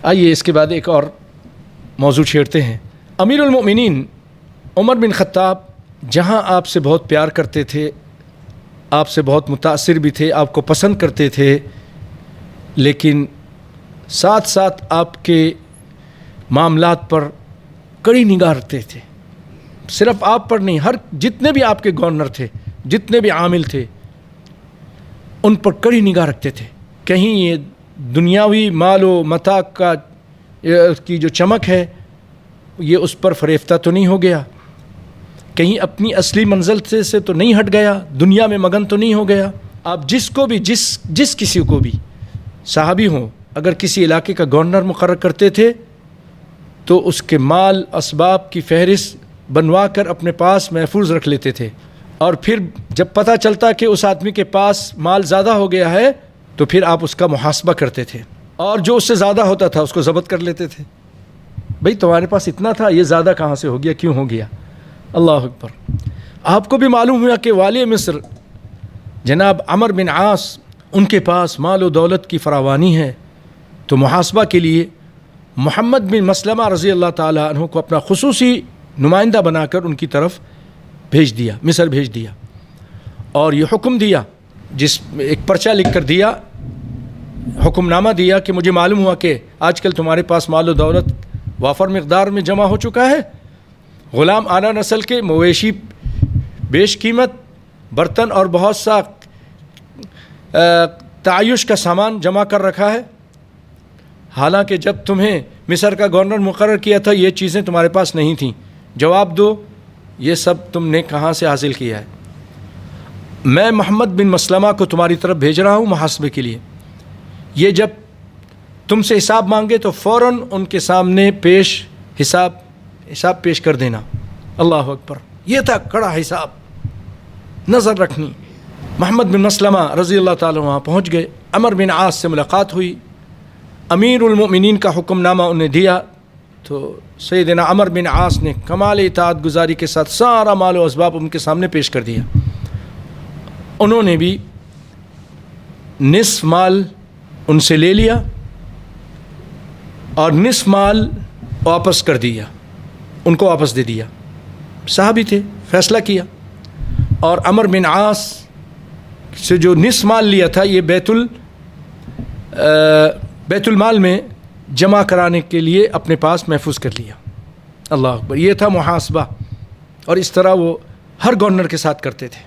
آئیے اس کے بعد ایک اور موضوع چھیڑتے ہیں۔ امیر المؤمنین عمر بن خطاب جہاں آپ سے بہت پیار کرتے تھے، آپ سے بہت متاثر بھی تھے، آپ کو پسند کرتے تھے، لیکن ساتھ ساتھ آپ کے معاملات پر کڑی نگاہ رکھتے تھے۔ صرف آپ پر نہیں، ہر جتنے بھی آپ کے گورنر تھے، جتنے بھی عامل تھے، ان پر کڑی نگاہ رکھتے تھے۔ کہیں یہ دنیاوی مال و متاع کی جو چمک ہے یہ اس پر فریفتہ تو نہیں ہو گیا، کہیں اپنی اصلی منزل سے تو نہیں ہٹ گیا، دنیا میں مگن تو نہیں ہو گیا۔ آپ جس کو بھی جس کسی کو بھی صحابی ہوں اگر کسی علاقے کا گورنر مقرر کرتے تھے تو اس کے مال اسباب کی فہرست بنوا کر اپنے پاس محفوظ رکھ لیتے تھے، اور پھر جب پتہ چلتا کہ اس آدمی کے پاس مال زیادہ ہو گیا ہے تو پھر آپ اس کا محاسبہ کرتے تھے، اور جو اس سے زیادہ ہوتا تھا اس کو ضبط کر لیتے تھے۔ بھئی تمہارے پاس اتنا تھا، یہ زیادہ کہاں سے ہو گیا، کیوں ہو گیا؟ اللہ اکبر۔ آپ کو بھی معلوم ہوا کہ والی مصر جناب عمرو بن عاص، ان کے پاس مال و دولت کی فراوانی ہے، تو محاسبہ کے لیے محمد بن مسلمہ رضی اللہ تعالی عنہ کو اپنا خصوصی نمائندہ بنا کر ان کی طرف بھیج دیا، مصر بھیج دیا، اور یہ حکم دیا، جس ایک پرچہ لکھ کر دیا، حکم نامہ دیا کہ مجھے معلوم ہوا کہ آج کل تمہارے پاس مال و دولت وافر مقدار میں جمع ہو چکا ہے، غلام اعلیٰ نسل کے مویشی بیش قیمت برتن اور بہت سا تعیش کا سامان جمع کر رکھا ہے، حالانکہ جب تمہیں مصر کا گورنر مقرر کیا تھا یہ چیزیں تمہارے پاس نہیں تھیں، جواب دو یہ سب تم نے کہاں سے حاصل کیا ہے؟ میں محمد بن مسلمہ کو تمہاری طرف بھیج رہا ہوں محاسبے کے لیے، یہ جب تم سے حساب مانگے تو فوراً ان کے سامنے حساب پیش کر دینا۔ اللہ اکبر، یہ تھا کڑا حساب، نظر رکھنی۔ محمد بن مسلمہ رضی اللہ تعالیٰ وہاں پہنچ گئے، عمرو بن عاص سے ملاقات ہوئی، امیر المؤمنین کا حکم نامہ انہیں دیا، تو سیدنا عمرو بن عاص نے کمال اطاعت گزاری کے ساتھ سارا مال و اسباب ان کے سامنے پیش کر دیا۔ انہوں نے بھی نصف مال ان سے لے لیا اور نصف مال واپس کر دیا، ان کو واپس دے دیا۔ صحابی تھے، فیصلہ کیا، اور عمرو بن عاص سے جو نصف مال لیا تھا یہ بیت المال میں جمع کرانے کے لیے اپنے پاس محفوظ کر لیا۔ اللہ اکبر، یہ تھا محاسبہ، اور اس طرح وہ ہر گورنر کے ساتھ کرتے تھے۔